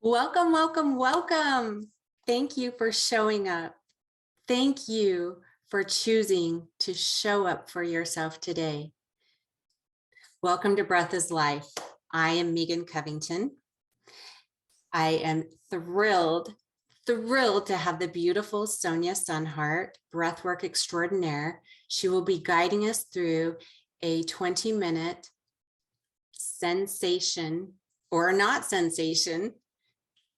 Welcome, welcome, welcome. Thank you for showing up. Thank you for choosing to show up for yourself today. Welcome to Breath is Life. I am Megan Covington. I am thrilled to have the beautiful Sonya Sun Heart, breathwork extraordinaire. She will be guiding us through a 20-minute sensation or not sensation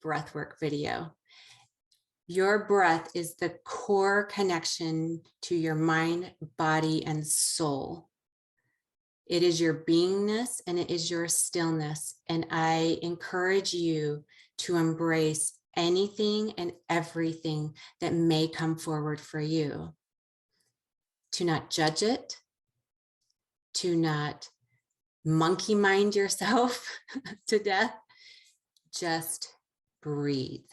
breathwork video. Your breath is the core connection to your mind, body, and soul. It is your beingness and it is your stillness. And I encourage you to embrace anything and everything that may come forward for you. To not judge it, to not monkey mind yourself to death, just breathe.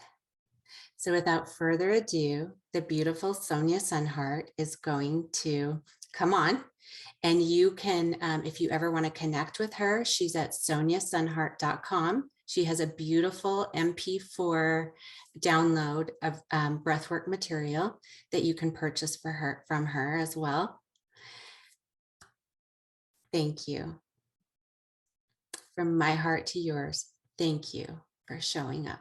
So without further ado, the beautiful Sonya Sun Heart is going to come on, and you can, if you ever want to connect with her, she's at sonyasunheart.com. She has a beautiful MP4 download of breathwork material that you can purchase from her as well. Thank you. From my heart to yours, thank you for showing up.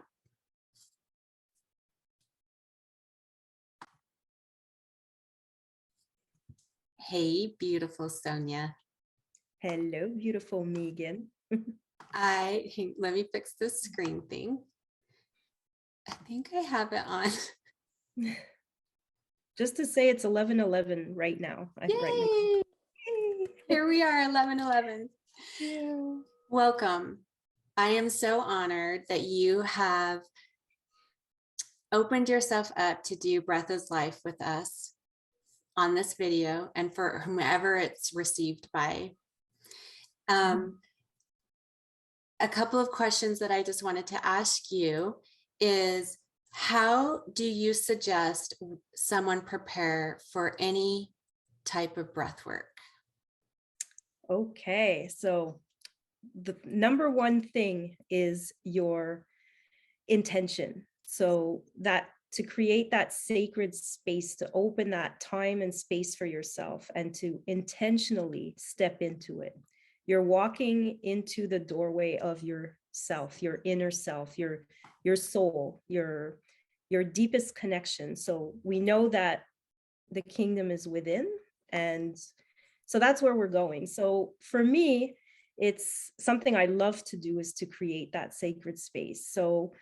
Hey, beautiful Sonya. Hello, beautiful Megan. Let me fix this screen thing. I think I have it on. Just to say it's 11:11 right now. Yay! Here we are, 11:11. Yeah. Welcome. I am so honored that you have opened yourself up to do Breath is Life with us on this video and for whomever it's received by. A couple of questions that I just wanted to ask you is, how do you suggest someone prepare for any type of breath work? Okay, so the number one thing is your intention. So that to create that sacred space, to open that time and space for yourself and to intentionally step into it. You're walking into the doorway of yourself, your inner self, your soul, your deepest connection. So we know that the kingdom is within, and so that's where we're going. So for me, it's something I love to do is to create that sacred space. So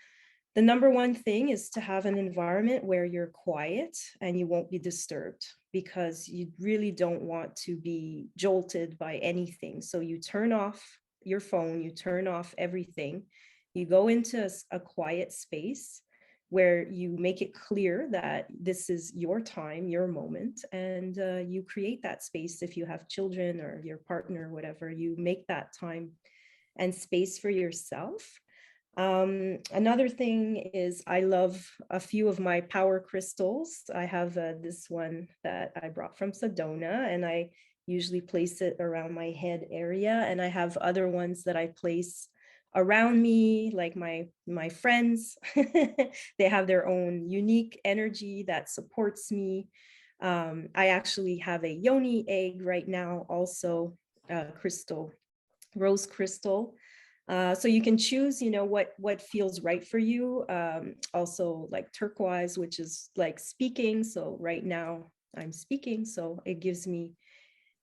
the number one thing is to have an environment where you're quiet and you won't be disturbed, because you really don't want to be jolted by anything. So you turn off your phone, you turn off everything, you go into a quiet space where you make it clear that this is your time, your moment, and you create that space. If you have children or your partner, whatever, you make that time and space for yourself. Another thing is I love a few of my power crystals. I have this one that I brought from Sedona, and I usually place it around my head area. And I have other ones that I place around me, like my friends. They have their own unique energy that supports me. I actually have a yoni egg right now, also crystal, rose crystal. So you can choose, what feels right for you. Also like turquoise, which is like speaking. So right now I'm speaking, so it gives me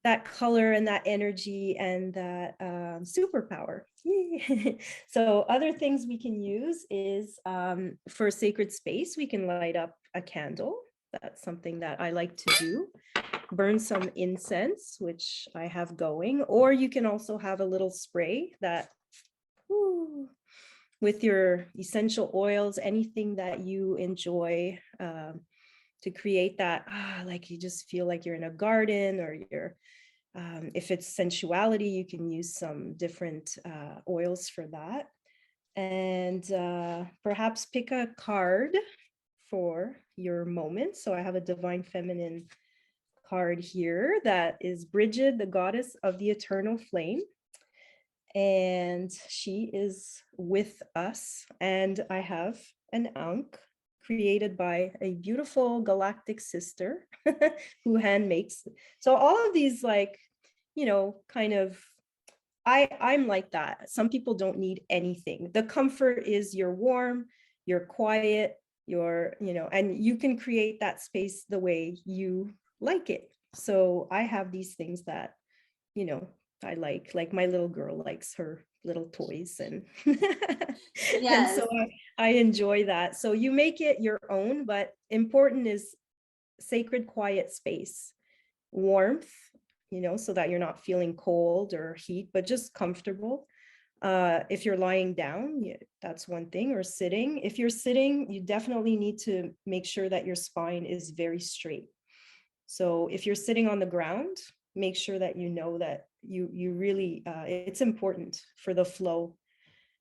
that color and that energy and that superpower. So other things we can use is for a sacred space, we can light up a candle. That's something that I like to do. Burn some incense, which I have going, or you can also have a little spray that with your essential oils, anything that you enjoy, to create that, like you just feel like you're in a garden, or you're, if it's sensuality, you can use some different oils for that. And perhaps pick a card for your moment. So I have a Divine Feminine card here that is Bridget, the goddess of the eternal flame. and she is with us. And I have an ankh created by a beautiful galactic sister who hand makes. So all of these, like, you know, kind of, I'm like that. Some people don't need anything. The comfort is you're warm, you're quiet, you're, you know, and you can create that space the way you like it. So I have these things that, you know, I like my little girl likes her little toys, and and Yes. so I enjoy that. So you make it your own, but important is sacred quiet space, warmth, you know, so that you're not feeling cold or heat, but just comfortable. If you're lying down, that's one thing, or sitting. If you're sitting, you definitely need to make sure that your spine is very straight. So if you're sitting on the ground, make sure that you know that you really, it's important for the flow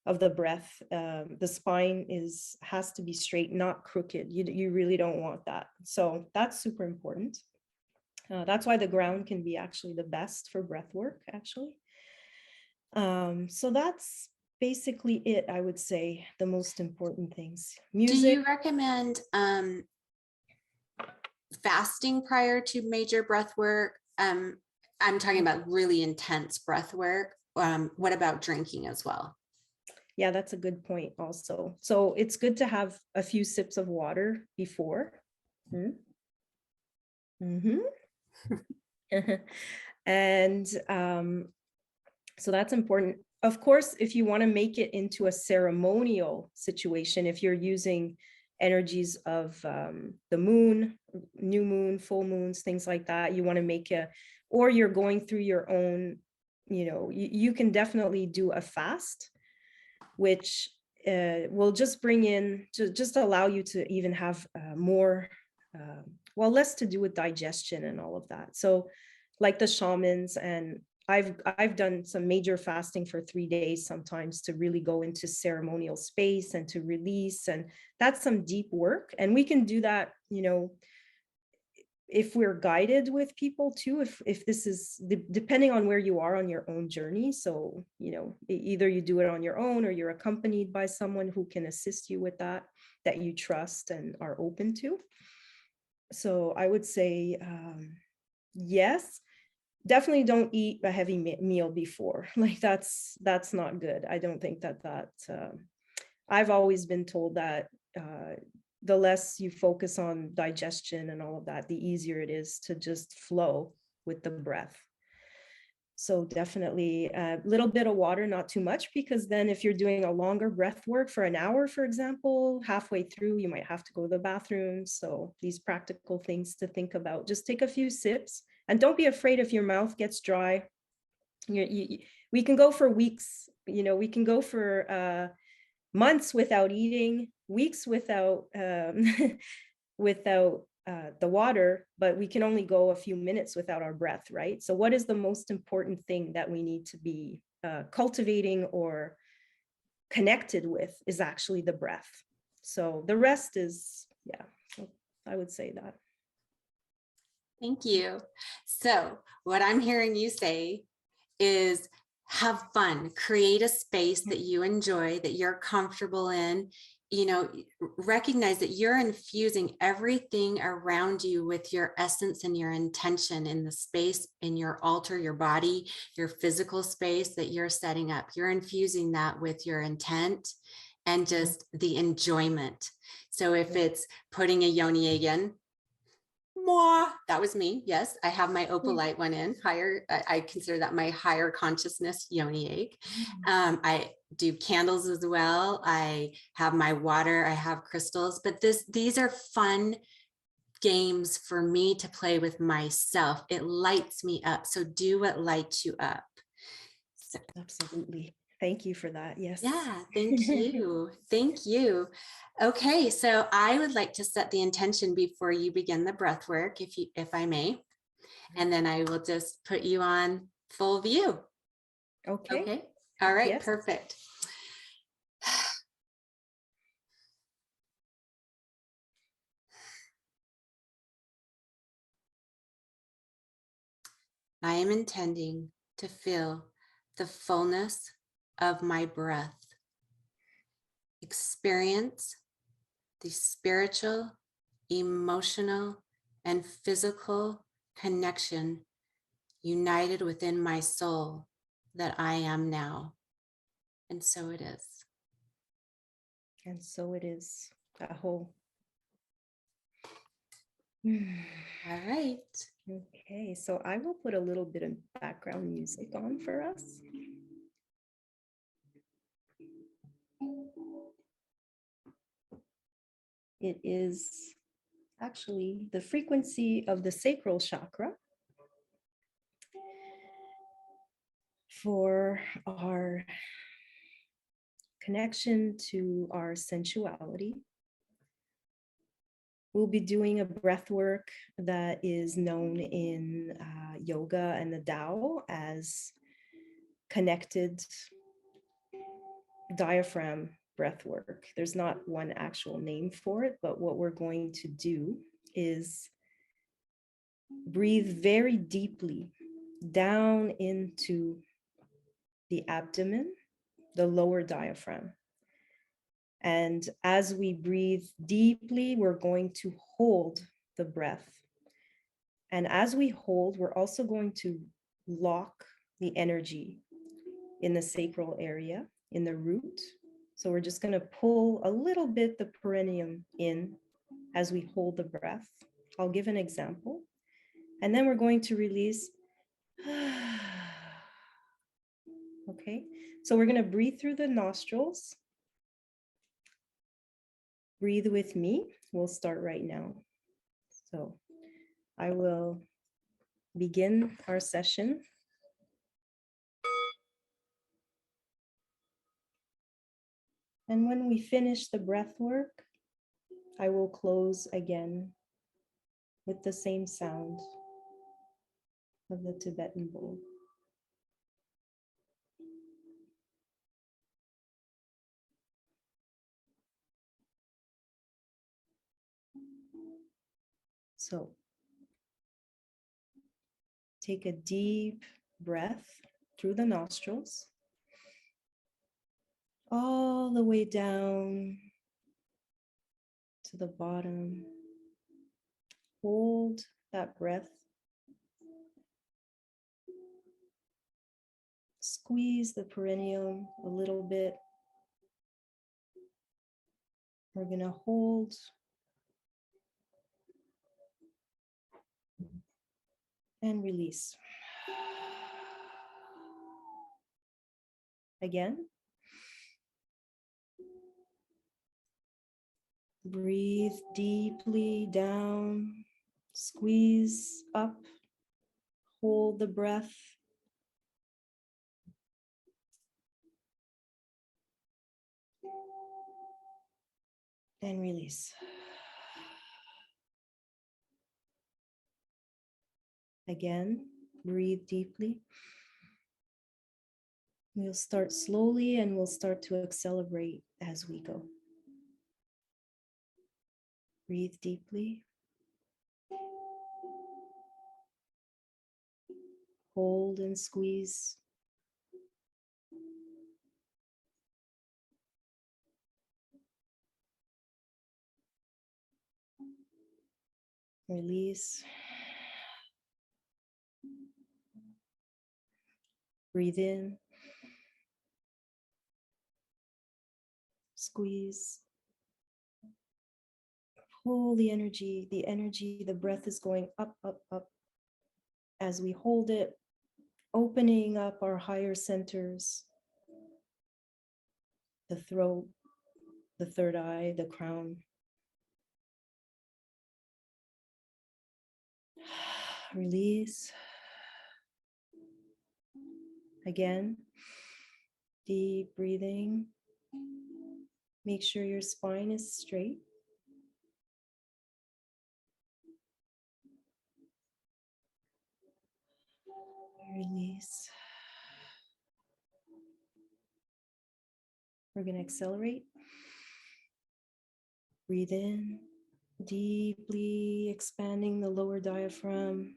of the breath. The spine has to be straight, not crooked. You really don't want that. So that's super important. That's why the ground can be actually the best for breath work, actually. So that's basically it, I would say, the most important things. Do Music. you recommend fasting prior to major breath work? I'm talking about really intense breath work. What about drinking as well? Yeah, that's a good point also. So it's good to have a few sips of water before. Mm-hmm. And so that's important. Of course, if you want to make it into a ceremonial situation, if you're using energies of the moon, new moon, full moons, things like that, you want to make or you're going through your own, you know, you can definitely do a fast, which will just bring in, to just allow you to even have more, less to do with digestion and all of that. So like the shamans, and I've done some major fasting for 3 days sometimes to really go into ceremonial space and to release. And that's some deep work. And we can do that, you know, if we're guided with people too, if this is depending on where you are on your own journey. So, you know, either you do it on your own or you're accompanied by someone who can assist you with that you trust and are open to. So I would say, yes, definitely don't eat a heavy meal before. Like that's not good. I don't think that I've always been told that the less you focus on digestion and all of that, the easier it is to just flow with the breath. So definitely a little bit of water, not too much, because then if you're doing a longer breath work for an hour, for example, halfway through, you might have to go to the bathroom. So these practical things to think about. Just take a few sips, and don't be afraid if your mouth gets dry. We can go for weeks, you know, we can go for months without eating, weeks without without the water, but we can only go a few minutes without our breath, right? So what is the most important thing that we need to be cultivating or connected with is actually the breath. So the rest is, yeah, I would say that. Thank you. So what I'm hearing you say is have fun, create a space that you enjoy, that you're comfortable in, you know, recognize that you're infusing everything around you with your essence and your intention in the space, in your altar, your body, your physical space that you're setting up. You're infusing that with your intent and just the enjoyment. So if it's putting a yoni egg in, moi, that was me. Yes, I have my opalite one in higher. I consider that my higher consciousness yoni egg. I do candles as well. I have my water. I have crystals. But these are fun games for me to play with myself. It lights me up. So do what lights you up. So, absolutely. Thank you for that. Yes. Yeah, thank you. Thank you. Okay, so I would like to set the intention before you begin the breath work, if I may, and then I will just put you on full view. Okay. Okay. All right, Yes. perfect. I am intending to feel the fullness of my breath. Experience the spiritual, emotional, and physical connection united within my soul that I am now. And so it is. And so it is. Aho. All right. Okay, so I will put a little bit of background music on for us. It is actually the frequency of the sacral chakra for our connection to our sensuality. We'll be doing a breath work that is known in yoga and the Tao as connected diaphragm breath work. There's not one actual name for it, but what we're going to do is breathe very deeply down into the abdomen, the lower diaphragm. And as we breathe deeply, we're going to hold the breath. And as we hold, we're also going to lock the energy in the sacral area, in the root. So we're just going to pull a little bit the perineum in as we hold the breath. I'll give an example. And then we're going to release. Okay, so we're going to breathe through the nostrils. Breathe with me. We'll start right now. So I will begin our session. And when we finish the breath work, I will close again with the same sound of the Tibetan bowl. So take a deep breath through the nostrils, all the way down to the bottom. Hold that breath. Squeeze the perineum a little bit. We're going to hold and release. Again. Breathe deeply down, squeeze up, hold the breath. And release. Again, breathe deeply. We'll start slowly and we'll start to accelerate as we go. Breathe deeply. Hold and squeeze. Release. Breathe in. Squeeze. Pull the energy, the breath is going up, up, up. As we hold it, opening up our higher centers, the throat, the third eye, the crown. Release. Again, deep breathing. Make sure your spine is straight. Release. We're going to accelerate. Breathe in, deeply expanding the lower diaphragm.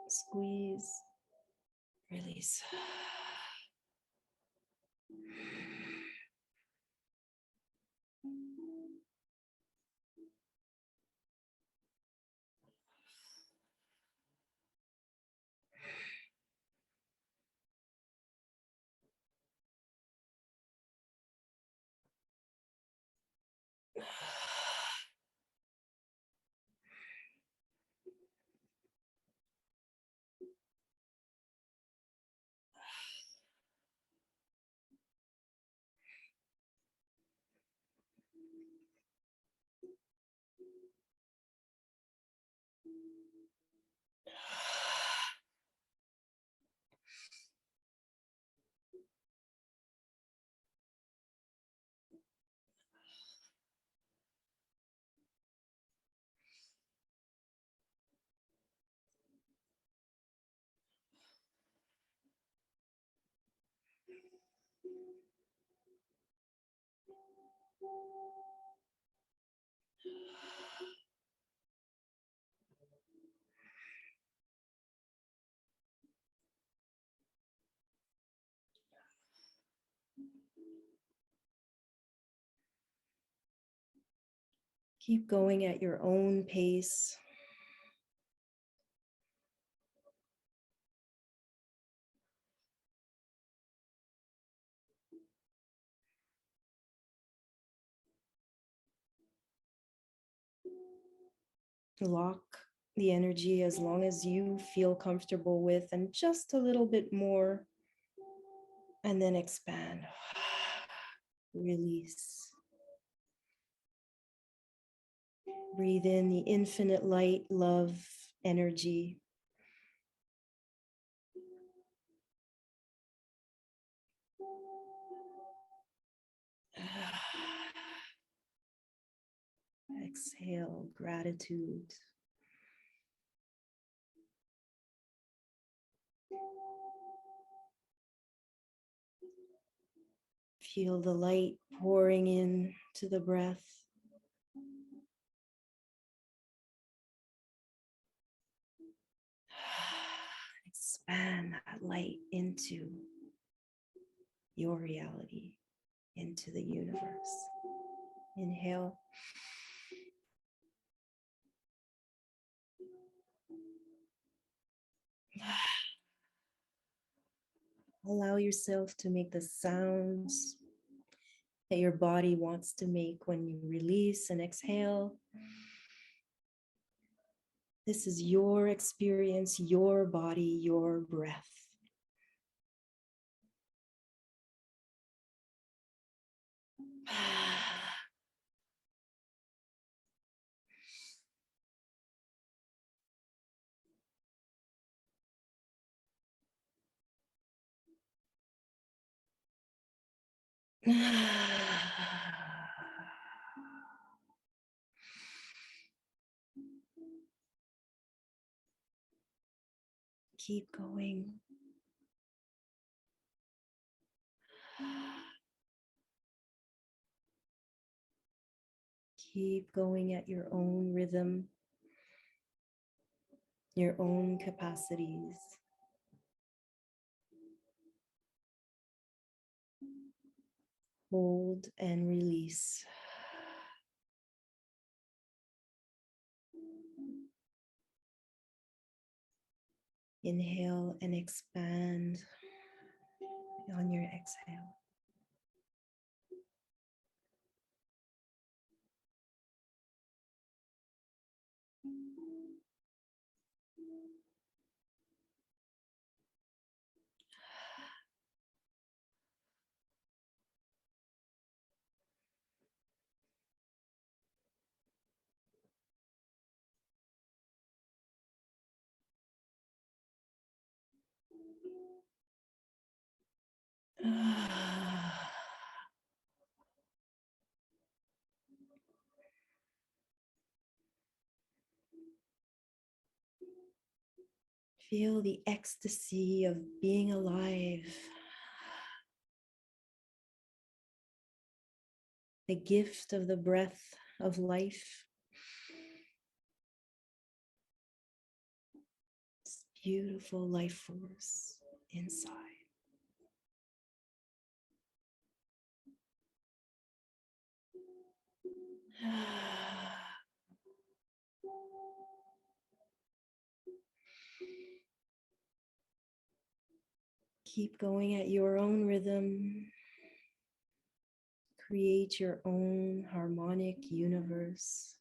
Squeeze, release. Keep going at your own pace. Lock the energy as long as you feel comfortable with, and just a little bit more, and then expand. Release. Breathe in the infinite light, love, energy. Exhale, gratitude. Feel the light pouring in to the breath. Expand that light into your reality, into the universe. Inhale. Allow yourself to make the sounds that your body wants to make when you release and exhale. This is your experience, your body, your breath. Keep going. Keep going at your own rhythm, your own capacities. Hold and release. Inhale and expand on your exhale. Feel the ecstasy of being alive. The gift of the breath of life. beautiful life force inside. Keep going at your own rhythm. Create your own harmonic universe.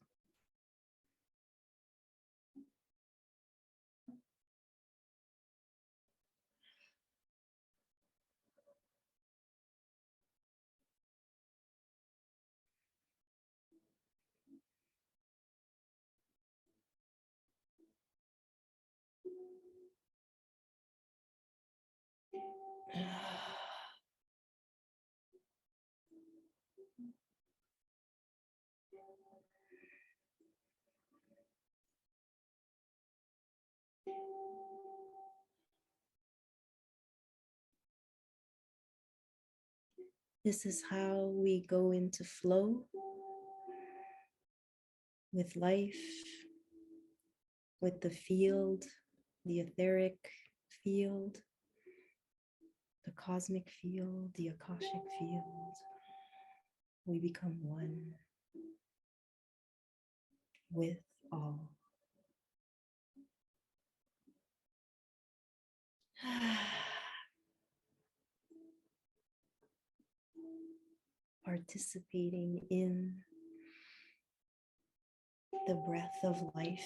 This is how we go into flow with life, with the field, the etheric field, the cosmic field, the Akashic field. We become one with all. Participating in the breath of life.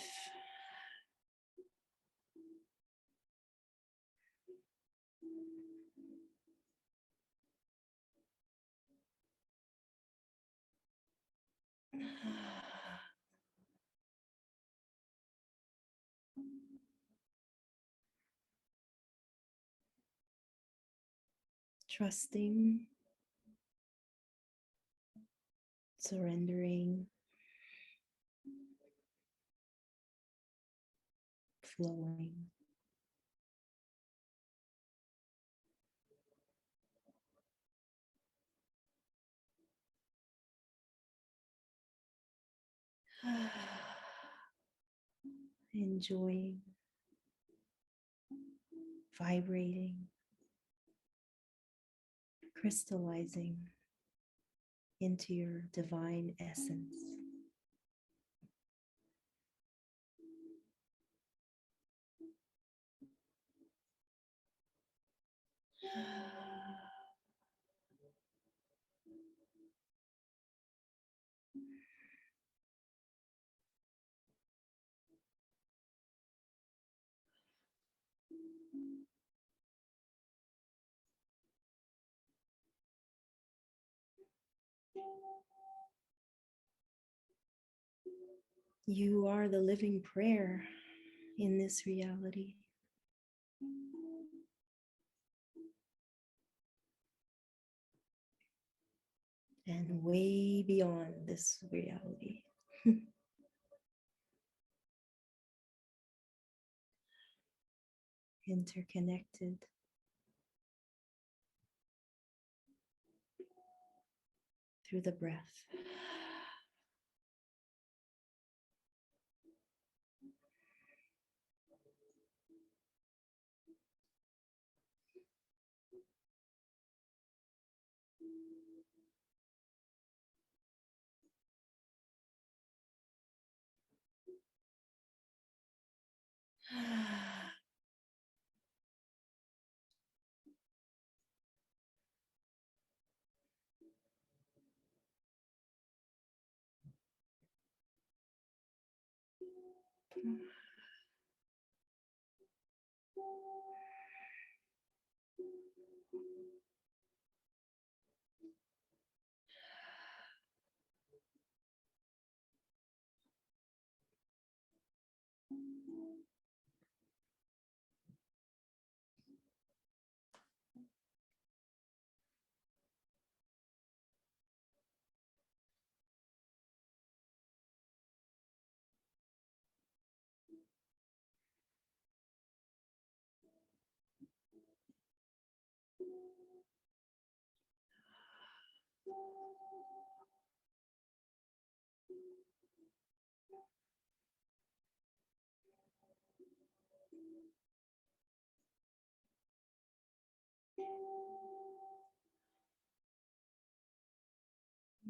Trusting, surrendering, flowing. Enjoying, vibrating, crystallizing into your divine essence. You are the living prayer in this reality. And way beyond this reality. Interconnected. Through the breath.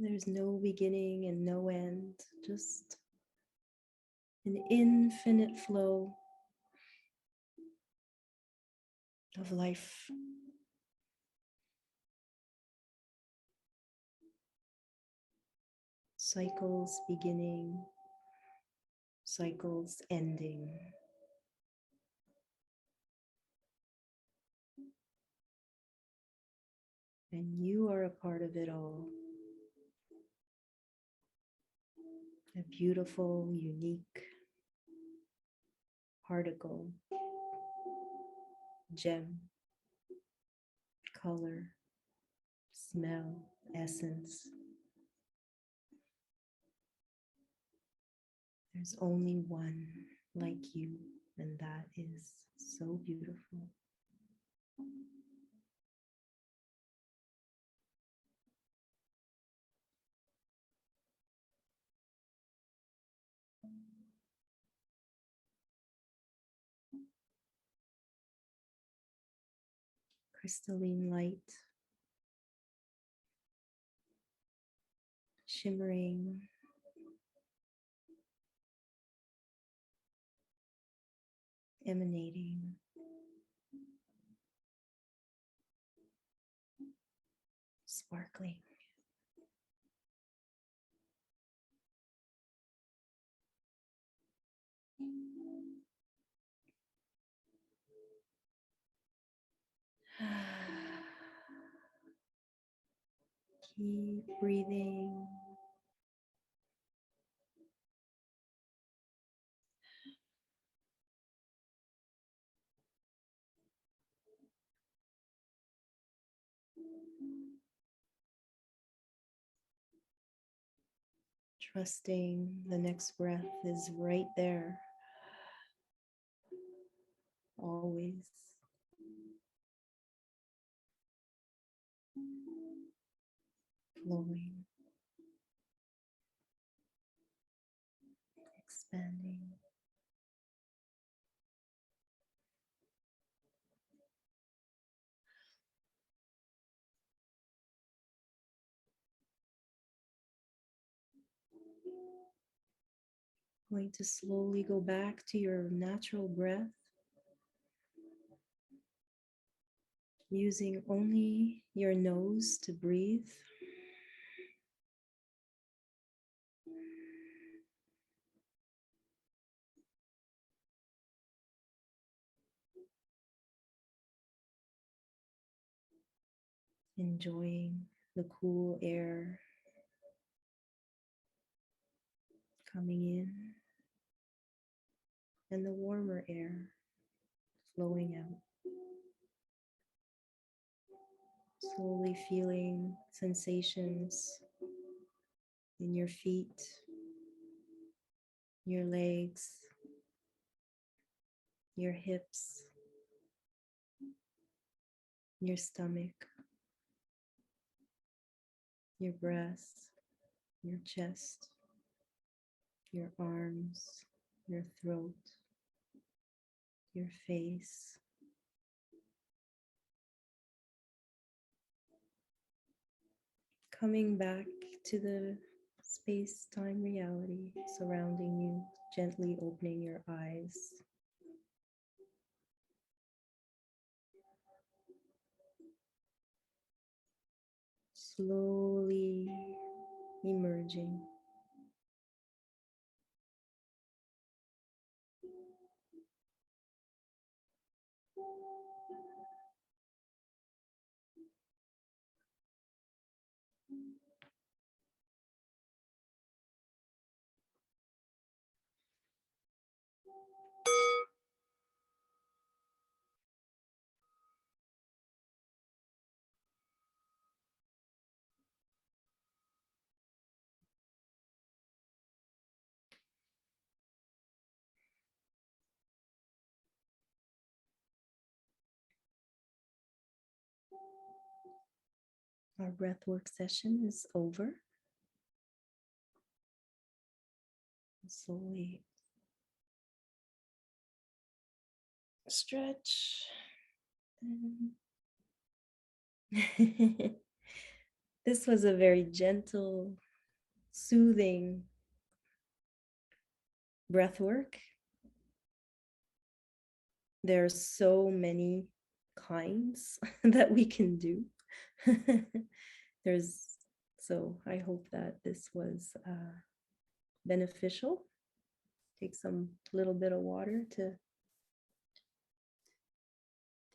There's no beginning and no end, just an infinite flow of life. Cycles beginning, cycles ending. And you are a part of it all. A beautiful, unique particle, gem, color, smell, essence. There's only one like you, and that is so beautiful. Crystalline light, shimmering, emanating, sparkling. Keep breathing. Trusting the next breath is right there, always. Flowing, expanding. Going to slowly go back to your natural breath, using only your nose to breathe. Enjoying the cool air coming in and the warmer air flowing out. Slowly feeling sensations in your feet, your legs, your hips, your stomach, your breast, your chest, your arms, your throat, your face. Coming back to the space-time reality surrounding you, gently opening your eyes. Slowly emerging. Our breathwork session is over. Slowly stretch. This was a very gentle, soothing breath work. There's so many kinds that we can do. So I hope that this was beneficial. Take some little bit of water to.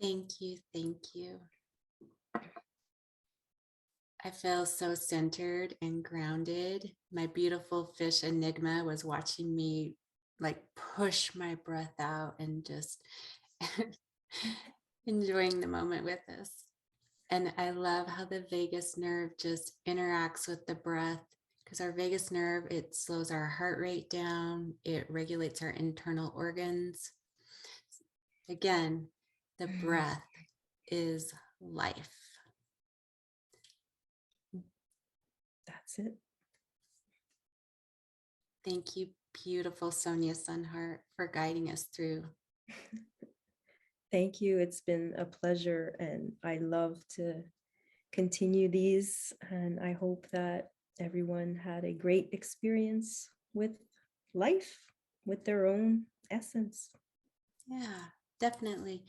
Thank you. Thank you. I feel so centered and grounded. My beautiful fish Enigma was watching me like push my breath out and just enjoying the moment with us. And I love how the vagus nerve just interacts with the breath, because our vagus nerve, it slows our heart rate down. It regulates our internal organs. Again, the breath is life. That's it. Thank you, beautiful Sonya Sun Heart, for guiding us through. Thank you. It's been a pleasure, and I love to continue these. And I hope that everyone had a great experience with life, with their own essence. Yeah, definitely.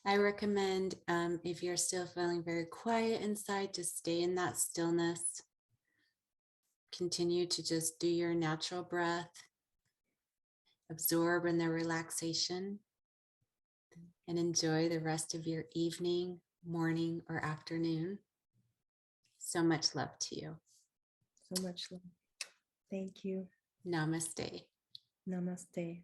I recommend, if you're still feeling very quiet inside, to stay in that stillness. Continue to just do your natural breath, absorb in the relaxation, and enjoy the rest of your evening, morning, or afternoon. So much love to you. So much love. Thank you. Namaste. Namaste.